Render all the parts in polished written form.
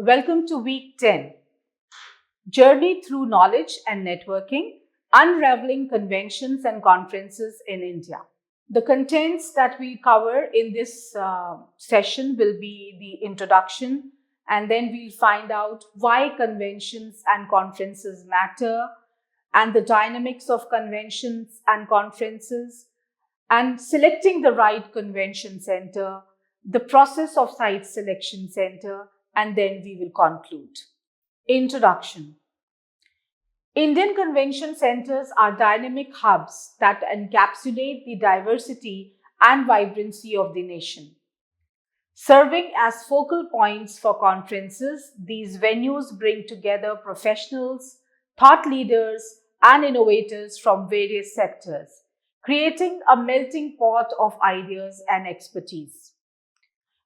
Welcome to week 10, Journey Through Knowledge and Networking, Unraveling Conventions and Conferences in India. The contents that we cover in this session will be the introduction, and then we'll find out why conventions and conferences matter, and the dynamics of conventions and conferences, and selecting the right convention center, the process of site selection center, and then we will conclude. Introduction. Indian convention centers are dynamic hubs that encapsulate the diversity and vibrancy of the nation. Serving as focal points for conferences, these venues bring together professionals, thought leaders, and innovators from various sectors, creating a melting pot of ideas and expertise.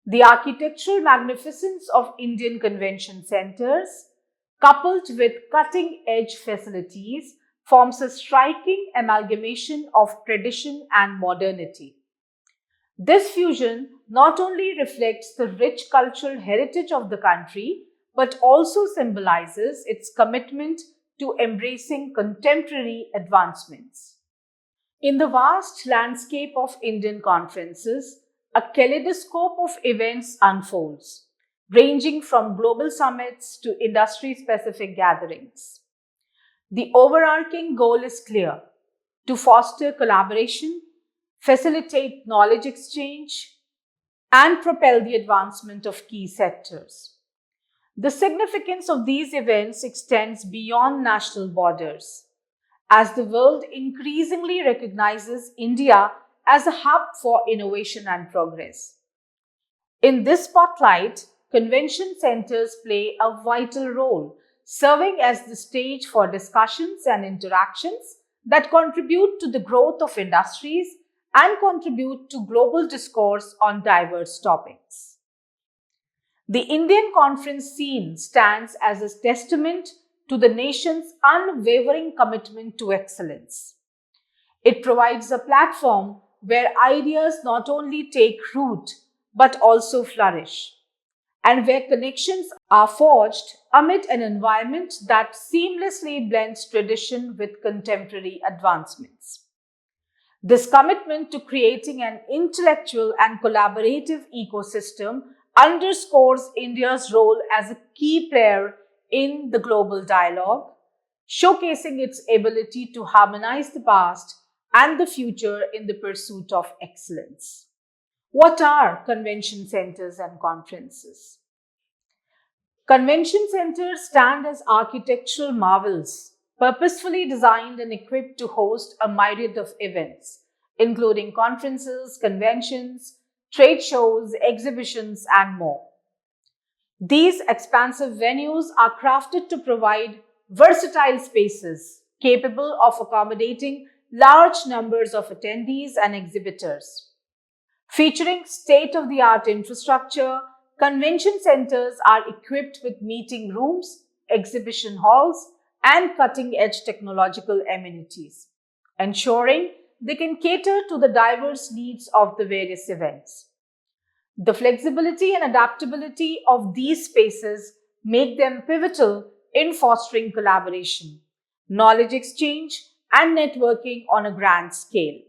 The architectural magnificence of Indian convention centers, coupled with cutting-edge facilities, forms a striking amalgamation of tradition and modernity. This fusion not only reflects the rich cultural heritage of the country, but also symbolizes its commitment to embracing contemporary advancements. In the vast landscape of Indian conferences, a kaleidoscope of events unfolds, ranging from global summits to industry-specific gatherings. The overarching goal is clear: to foster collaboration, facilitate knowledge exchange, and propel the advancement of key sectors. The significance of these events extends beyond national borders, as the world increasingly recognizes India as a hub for innovation and progress. In this spotlight, convention centers play a vital role, serving as the stage for discussions and interactions that contribute to the growth of industries and contribute to global discourse on diverse topics. The Indian conference scene stands as a testament to the nation's unwavering commitment to excellence. It provides a platform where ideas not only take root but also flourish, and where connections are forged amid an environment that seamlessly blends tradition with contemporary advancements. This commitment to creating an intellectual and collaborative ecosystem underscores India's role as a key player in the global dialogue, showcasing its ability to harmonize the past and the future in the pursuit of excellence. What are convention centers and conferences? Convention centers stand as architectural marvels, purposefully designed and equipped to host a myriad of events, including conferences, conventions, trade shows, exhibitions, and more. These expansive venues are crafted to provide versatile spaces capable of accommodating large numbers of attendees and exhibitors. Featuring state-of-the-art infrastructure, convention centers are equipped with meeting rooms, exhibition halls, and cutting-edge technological amenities, ensuring they can cater to the diverse needs of the various events. The flexibility and adaptability of these spaces make them pivotal in fostering collaboration, knowledge exchange, and networking on a grand scale.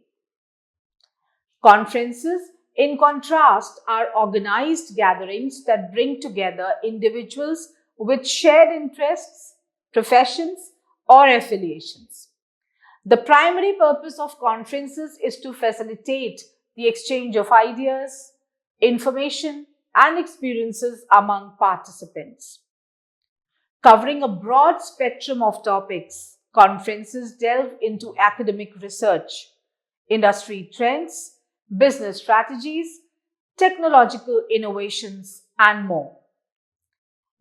Conferences, in contrast, are organized gatherings that bring together individuals with shared interests, professions, or affiliations. The primary purpose of conferences is to facilitate the exchange of ideas, information, and experiences among participants. Covering a broad spectrum of topics, conferences delve into academic research, industry trends, business strategies, technological innovations, and more.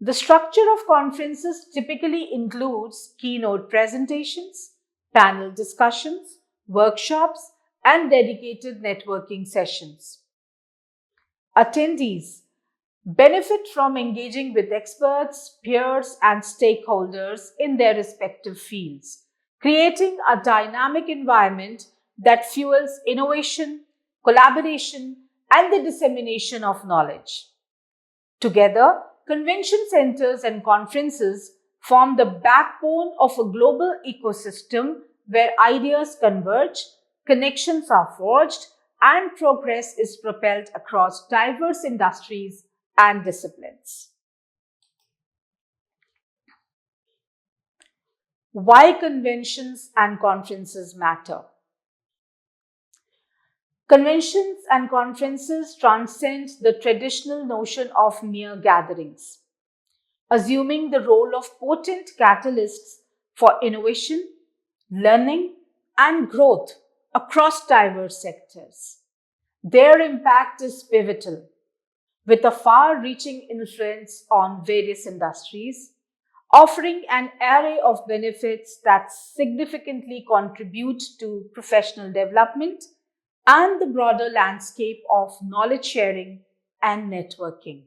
The structure of conferences typically includes keynote presentations, panel discussions, workshops, and dedicated networking sessions. Attendees benefit from engaging with experts, peers, and stakeholders in their respective fields, creating a dynamic environment that fuels innovation, collaboration, and the dissemination of knowledge. Together, convention centers and conferences form the backbone of a global ecosystem where ideas converge, connections are forged, and progress is propelled across diverse industries and disciplines. Why conventions and conferences matter? Conventions and conferences transcend the traditional notion of mere gatherings, assuming the role of potent catalysts for innovation, learning, and growth across diverse sectors. Their impact is pivotal, with a far reaching influence on various industries, offering an array of benefits that significantly contribute to professional development and the broader landscape of knowledge sharing and networking.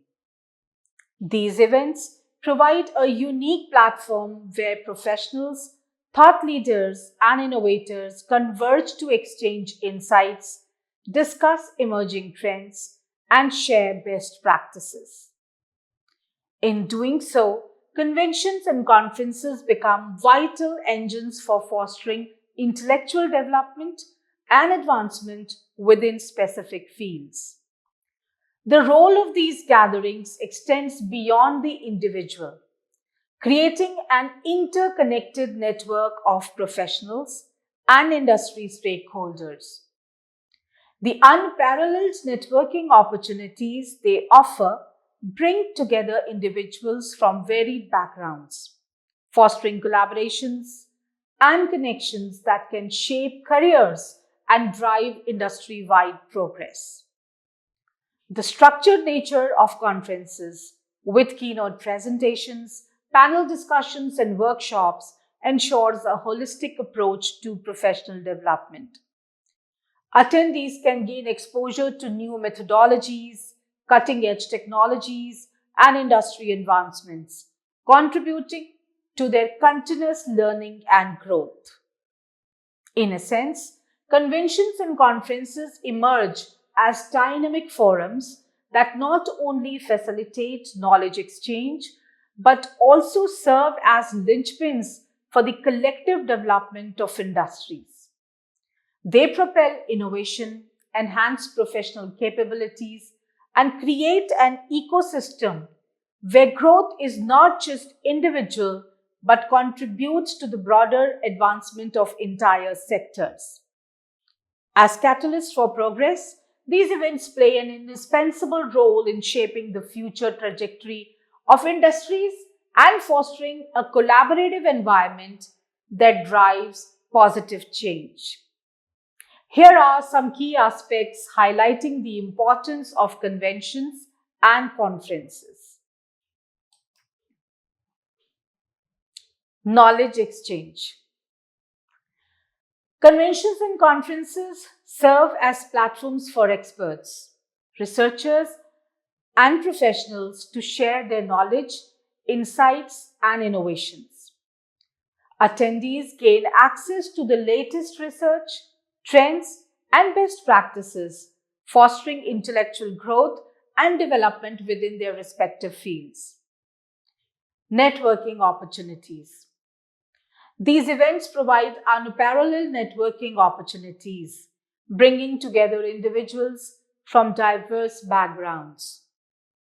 These events provide a unique platform where professionals, thought leaders, and innovators converge to exchange insights, discuss emerging trends, and share best practices. In doing so, conventions and conferences become vital engines for fostering intellectual development and advancement within specific fields. The role of these gatherings extends beyond the individual, creating an interconnected network of professionals and industry stakeholders. The unparalleled networking opportunities they offer bring together individuals from varied backgrounds, fostering collaborations and connections that can shape careers and drive industry wide progress. The structured nature of conferences, with keynote presentations, panel discussions, and workshops, ensures a holistic approach to professional development. Attendees can gain exposure to new methodologies, cutting edge technologies, and industry advancements, contributing to their continuous learning and growth. In a sense, conventions and conferences emerge as dynamic forums that not only facilitate knowledge exchange but also serve as linchpins for the collective development of industries. They propel innovation, enhance professional capabilities, and create an ecosystem where growth is not just individual but contributes to the broader advancement of entire sectors. As catalysts for progress, these events play an indispensable role in shaping the future trajectory of industries and fostering a collaborative environment that drives positive change. Here are some key aspects highlighting the importance of conventions and conferences. Knowledge exchange. Conventions and conferences serve as platforms for experts, researchers, and professionals to share their knowledge, insights, and innovations. Attendees gain access to the latest research, trends, and best practices, fostering intellectual growth and development within their respective fields. Networking opportunities. These events provide unparalleled networking opportunities, bringing together individuals from diverse backgrounds,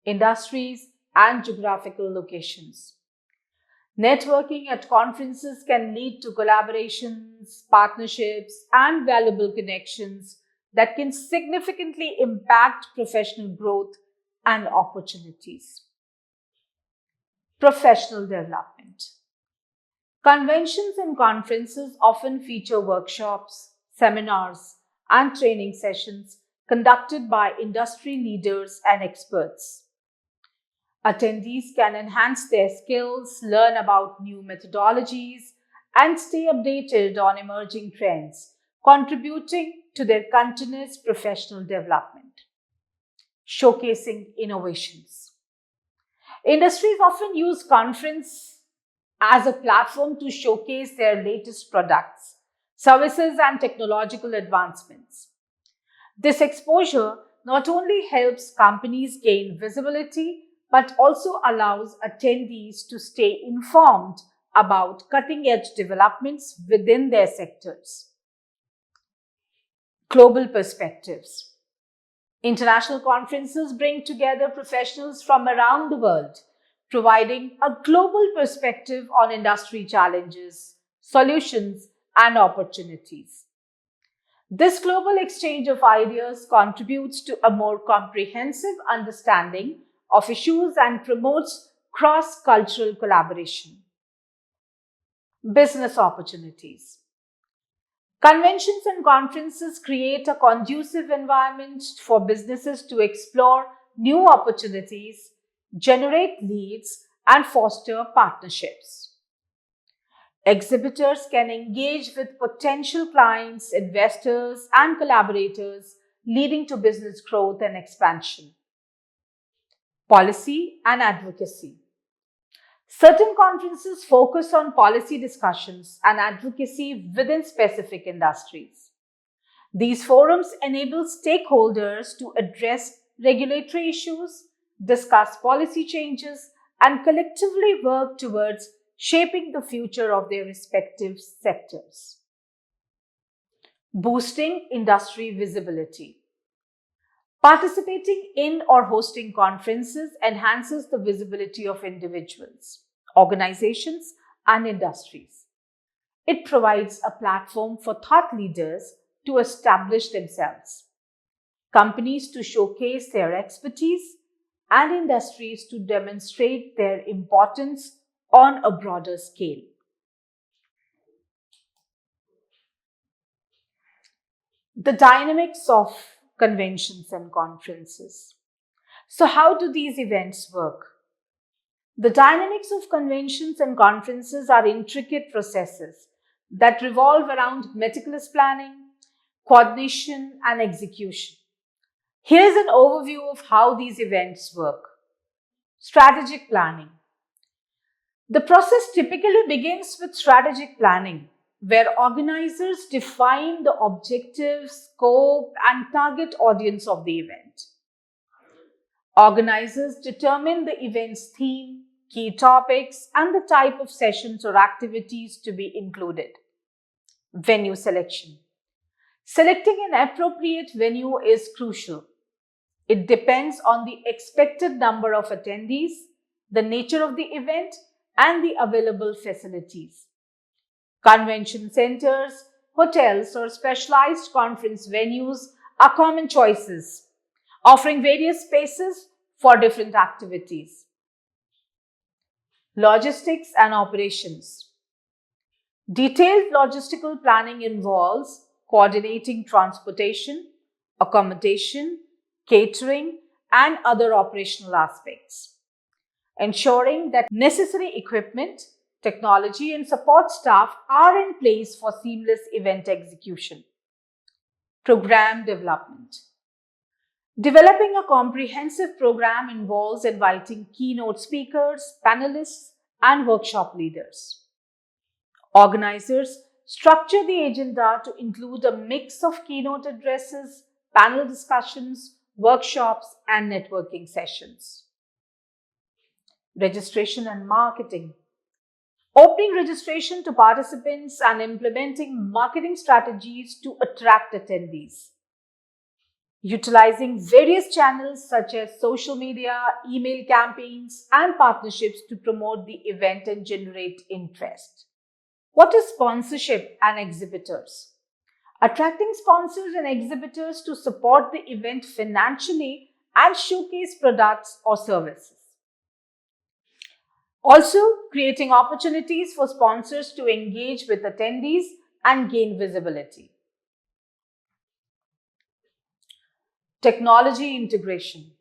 industries, and geographical locations. Networking at conferences can lead to collaborations, partnerships, and valuable connections that can significantly impact professional growth and opportunities. Professional development. Conventions and conferences often feature workshops, seminars, and training sessions conducted by industry leaders and experts. Attendees can enhance their skills, learn about new methodologies, and stay updated on emerging trends, contributing to their continuous professional development. Showcasing innovations. Industries often use conference as a platform to showcase their latest products, services, and technological advancements. This exposure not only helps companies gain visibility but also allows attendees to stay informed about cutting-edge developments within their sectors. Global perspectives. International conferences bring together professionals from around the world, providing a global perspective on industry challenges, solutions, and opportunities. This global exchange of ideas contributes to a more comprehensive understanding of issues and promotes cross-cultural collaboration. Business opportunities. Conventions and conferences create a conducive environment for businesses to explore new opportunities, generate leads, and foster partnerships. Exhibitors can engage with potential clients, investors, and collaborators, leading to business growth and expansion. Policy and advocacy. Certain conferences focus on policy discussions and advocacy within specific industries. These forums enable stakeholders to address regulatory issues, discuss policy changes, and collectively work towards shaping the future of their respective sectors. Boosting industry visibility. Participating in or hosting conferences enhances the visibility of individuals, organizations, and industries. It provides a platform for thought leaders to establish themselves, companies to showcase their expertise, and industries to demonstrate their importance on a broader scale. The dynamics of conventions and conferences. So, how do these events work? The dynamics of conventions and conferences are intricate processes that revolve around meticulous planning, coordination, and execution. Here's an overview of how these events work. Strategic planning. The process typically begins with strategic planning, where organizers define the objectives, scope, and target audience of the event. Organizers determine the event's theme, key topics, and the type of sessions or activities to be included. Venue selection. Selecting an appropriate venue is crucial. It depends on the expected number of attendees, the nature of the event, and the available facilities. Convention centers, hotels, or specialized conference venues are common choices, offering various spaces for different activities. Logistics and operations. Detailed logistical planning involves coordinating transportation, accommodation, catering, and other operational aspects, ensuring that necessary equipment, technology, and support staff are in place for seamless event execution. Program development. Developing a comprehensive program involves inviting keynote speakers, panelists, and workshop leaders. Organizers structure the agenda to include a mix of keynote addresses, panel discussions, workshops, and networking sessions. Registration and marketing. Opening registration to participants and implementing marketing strategies to attract attendees. Utilizing various channels such as social media, email campaigns, and partnerships to promote the event and generate interest. What is sponsorship and exhibitors? Attracting sponsors and exhibitors to support the event financially and showcase products or services. Also, creating opportunities for sponsors to engage with attendees and gain visibility. Technology integration.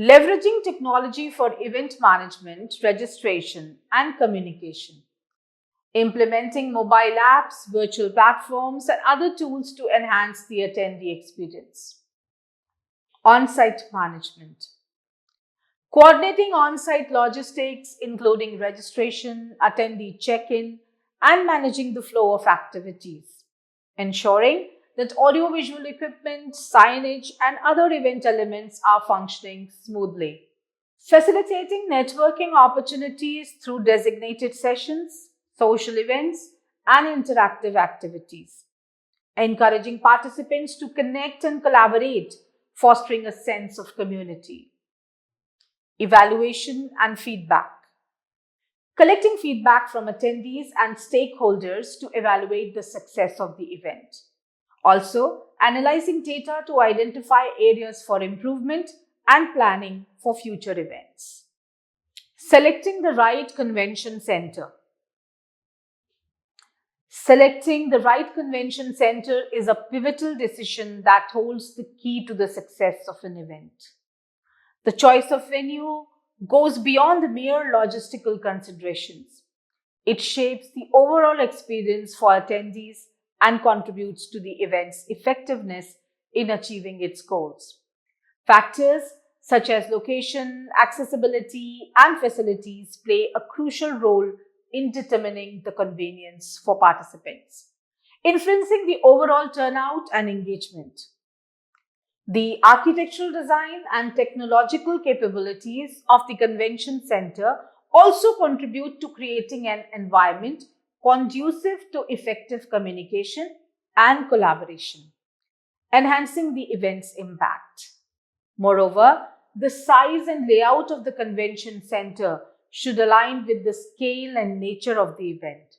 Leveraging technology for event management, registration, and communication. Implementing mobile apps, virtual platforms, and other tools to enhance the attendee experience. On-site management. Coordinating on-site logistics, including registration, attendee check-in, and managing the flow of activities. Ensuring that audiovisual equipment, signage, and other event elements are functioning smoothly. Facilitating networking opportunities through designated sessions, social events, and interactive activities. Encouraging participants to connect and collaborate, fostering a sense of community. Evaluation and feedback. Collecting feedback from attendees and stakeholders to evaluate the success of the event. Also, analyzing data to identify areas for improvement and planning for future events. Selecting the right convention center. Selecting the right convention center is a pivotal decision that holds the key to the success of an event. The choice of venue goes beyond mere logistical considerations. It shapes the overall experience for attendees and contributes to the event's effectiveness in achieving its goals. Factors such as location, accessibility, and facilities play a crucial role in determining the convenience for participants, influencing the overall turnout and engagement. The architectural design and technological capabilities of the convention center also contribute to creating an environment conducive to effective communication and collaboration, enhancing the event's impact. Moreover, the size and layout of the convention center should align with the scale and nature of the event.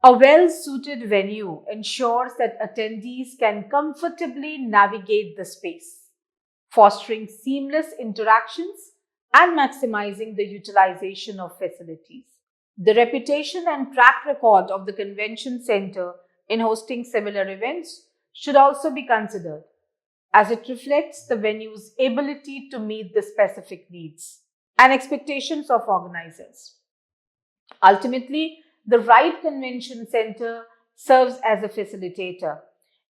A well-suited venue ensures that attendees can comfortably navigate the space, fostering seamless interactions and maximizing the utilization of facilities. The reputation and track record of the convention center in hosting similar events should also be considered, as it reflects the venue's ability to meet the specific needs and expectations of organizers. Ultimately, the right convention center serves as a facilitator,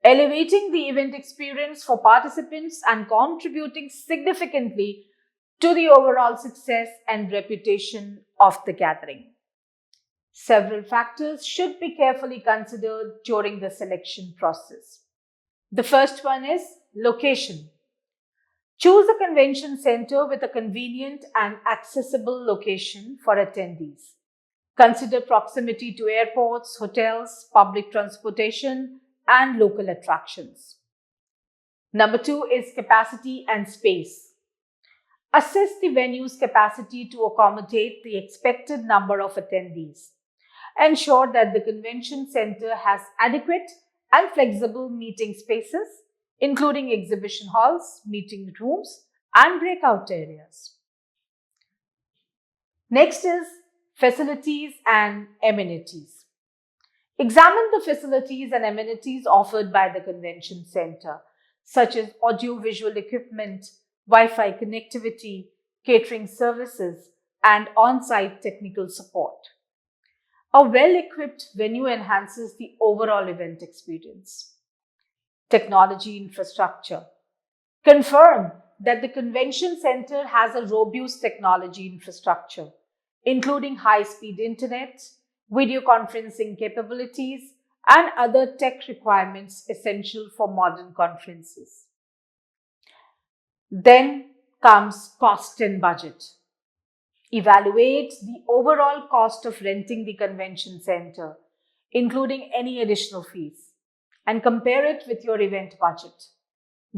elevating the event experience for participants and contributing significantly to the overall success and reputation of the gathering. Several factors should be carefully considered during the selection process. The first one is location. Choose a convention center with a convenient and accessible location for attendees. Consider proximity to airports, hotels, public transportation, and local attractions. Number two is capacity and space. Assess the venue's capacity to accommodate the expected number of attendees. Ensure that the convention center has adequate and flexible meeting spaces, including exhibition halls, meeting rooms, and breakout areas. Next is facilities and amenities. Examine the facilities and amenities offered by the convention center, such as audio-visual equipment, Wi-Fi connectivity, catering services, and on-site technical support. A well-equipped venue enhances the overall event experience. Technology infrastructure. Confirm that the convention center has a robust technology infrastructure, including high-speed internet, video conferencing capabilities, and other tech requirements essential for modern conferences. Then comes cost and budget. Evaluate the overall cost of renting the convention center, including any additional fees, and compare it with your event budget.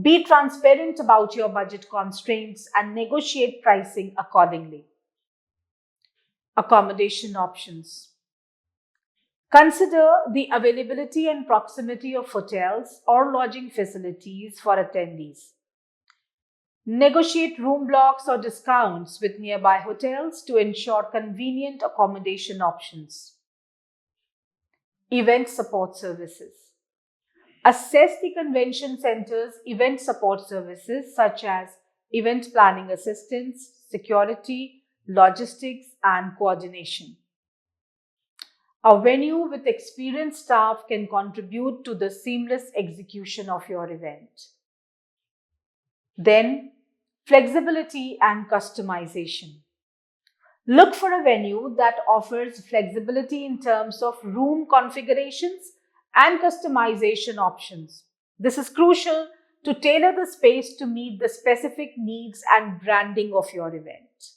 Be transparent about your budget constraints and negotiate pricing accordingly. Accommodation options. Consider the availability and proximity of hotels or lodging facilities for attendees. Negotiate room blocks or discounts with nearby hotels to ensure convenient accommodation options. Event support services. Assess the convention center's event support services such as event planning assistance, security, logistics, and coordination. A venue with experienced staff can contribute to the seamless execution of your event. Then, flexibility and customization. Look for a venue that offers flexibility in terms of room configurations and customization options. This is crucial to tailor the space to meet the specific needs and branding of your event.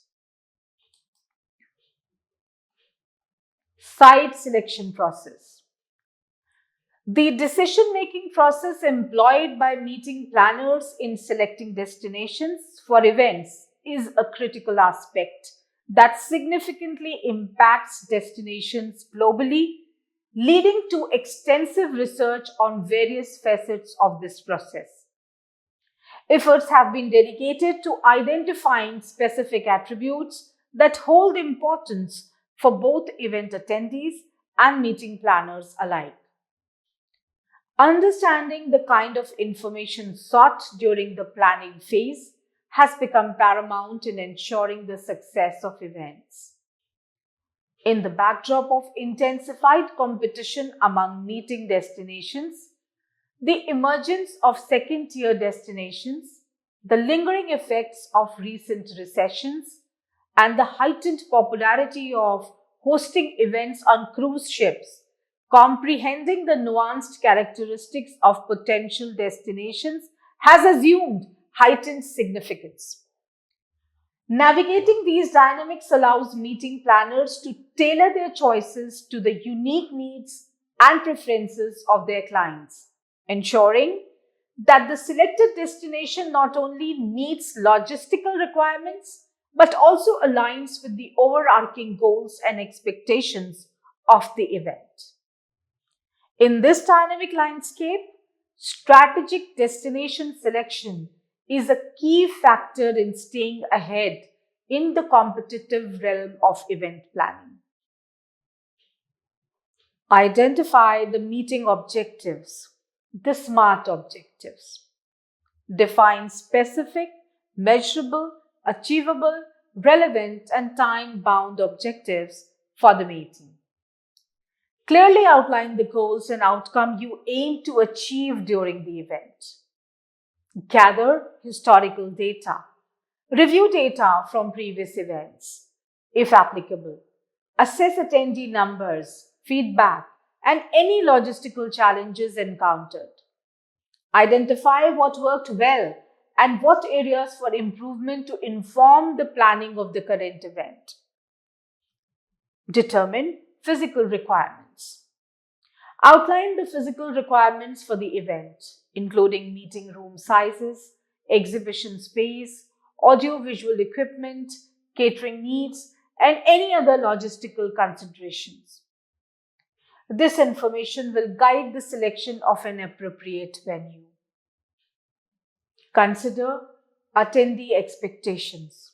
Site selection process. The decision-making process employed by meeting planners in selecting destinations for events is a critical aspect that significantly impacts destinations globally, leading to extensive research on various facets of this process. Efforts have been dedicated to identifying specific attributes that hold importance for both event attendees and meeting planners alike. Understanding the kind of information sought during the planning phase has become paramount in ensuring the success of events. In the backdrop of intensified competition among meeting destinations, the emergence of second-tier destinations, the lingering effects of recent recessions, and the heightened popularity of hosting events on cruise ships, comprehending the nuanced characteristics of potential destinations has assumed heightened significance. Navigating these dynamics allows meeting planners to tailor their choices to the unique needs and preferences of their clients, ensuring that the selected destination not only meets logistical requirements but also aligns with the overarching goals and expectations of the event. In this dynamic landscape, strategic destination selection is a key factor in staying ahead in the competitive realm of event planning. Identify the meeting objectives, the SMART objectives. Define specific, measurable, achievable, relevant, and time-bound objectives for the meeting. Clearly outline the goals and outcome you aim to achieve during the event. Gather historical data. Review data from previous events, if applicable. Assess attendee numbers, feedback, and any logistical challenges encountered. Identify what worked well and what areas for improvement to inform the planning of the current event. Determine physical requirements. Outline the physical requirements for the event, including meeting room sizes, exhibition space, audio-visual equipment, catering needs, and any other logistical considerations. This information will guide the selection of an appropriate venue. Consider attendee expectations.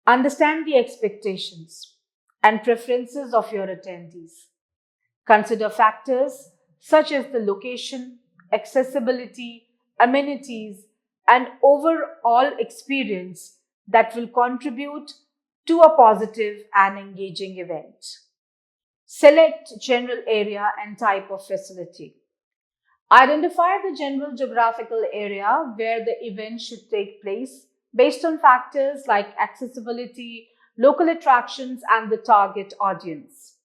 Understand the expectations and preferences of your attendees. Consider factors such as the location, accessibility, amenities, and overall experience that will contribute to a positive and engaging event. Select general area and type of facility. Identify the general geographical area where the event should take place based on factors like accessibility, local attractions, and the target audience.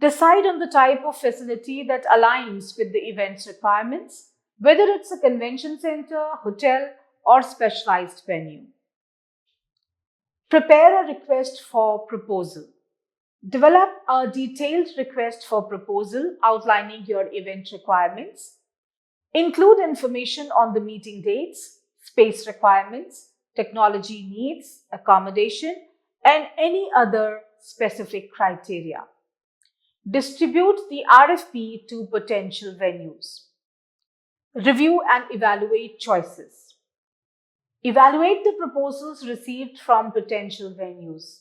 Decide on the type of facility that aligns with the event's requirements, whether it's a convention center, hotel, or specialized venue. Prepare a request for proposal. Develop a detailed request for proposal outlining your event requirements. Include information on the meeting dates, space requirements, technology needs, accommodation, and any other specific criteria. Distribute the RFP to potential venues. Review and evaluate choices. Evaluate the proposals received from potential venues.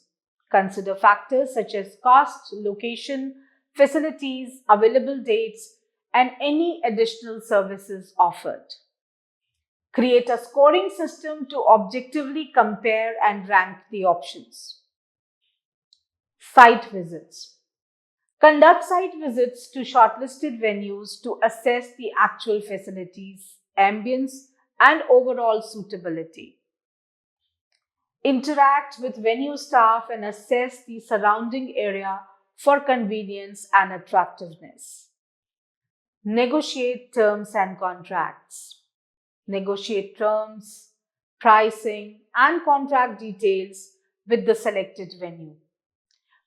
Consider factors such as cost, location, facilities, available dates, and any additional services offered. Create a scoring system to objectively compare and rank the options. Site visits. Conduct site visits to shortlisted venues to assess the actual facilities, ambience, and overall suitability. Interact with venue staff and assess the surrounding area for convenience and attractiveness. Negotiate terms and contracts. Negotiate terms, pricing, and contract details with the selected venue.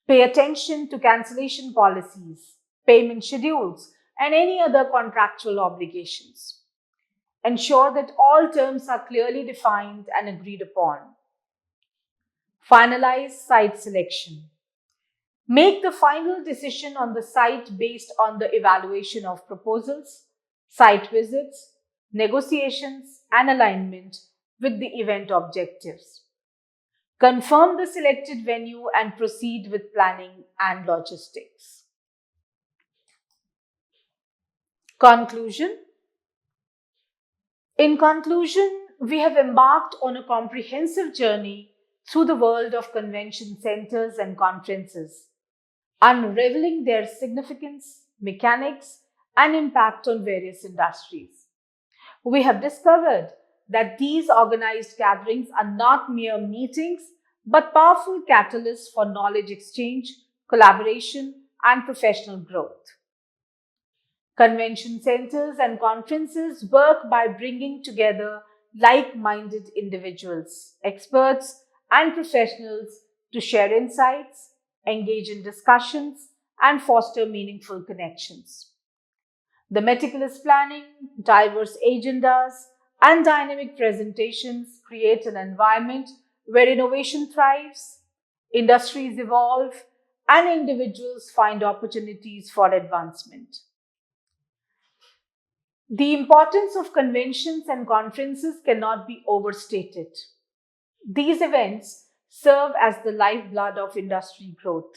Pay attention to cancellation policies, payment schedules, and any other contractual obligations. Ensure that all terms are clearly defined and agreed upon. Finalize site selection. Make the final decision on the site based on the evaluation of proposals, site visits, negotiations, and alignment with the event objectives. Confirm the selected venue and proceed with planning and logistics. Conclusion. In conclusion, we have embarked on a comprehensive journey through the world of convention centers and conferences, unraveling their significance, mechanics, and impact on various industries. We have discovered that these organized gatherings are not mere meetings, but powerful catalysts for knowledge exchange, collaboration, and professional growth. Convention centers and conferences work by bringing together like-minded individuals, experts, and professionals to share insights, engage in discussions, and foster meaningful connections. The meticulous planning, diverse agendas, and dynamic presentations create an environment where innovation thrives, industries evolve, and individuals find opportunities for advancement. The importance of conventions and conferences cannot be overstated. These events serve as the lifeblood of industry growth,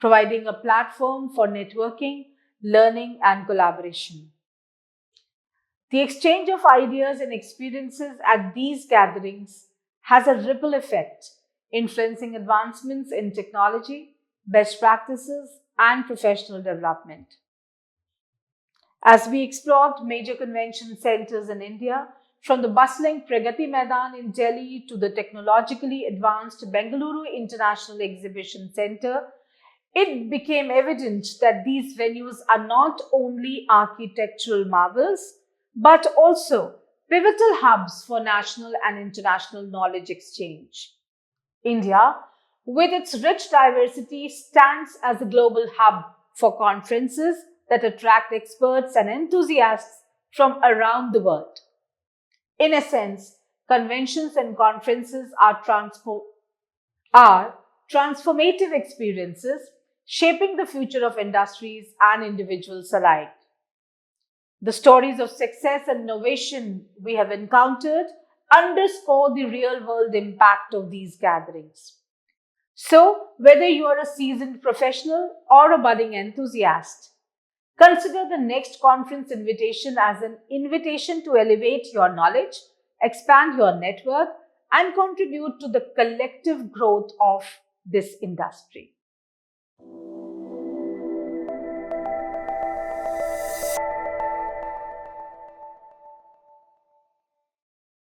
providing a platform for networking, learning, and collaboration. The exchange of ideas and experiences at these gatherings has a ripple effect, influencing advancements in technology, best practices, and professional development. As we explored major convention centers in India, from the bustling Pragati Maidan in Delhi to the technologically advanced Bengaluru International Exhibition Center, it became evident that these venues are not only architectural marvels, but also pivotal hubs for national and international knowledge exchange. India, with its rich diversity, stands as a global hub for conferences that attract experts and enthusiasts from around the world. In essence, conventions and conferences are transformative experiences shaping the future of industries and individuals alike. The stories of success and innovation we have encountered underscore the real-world impact of these gatherings. So, whether you are a seasoned professional or a budding enthusiast, consider the next conference invitation as an invitation to elevate your knowledge, expand your network, and contribute to the collective growth of this industry.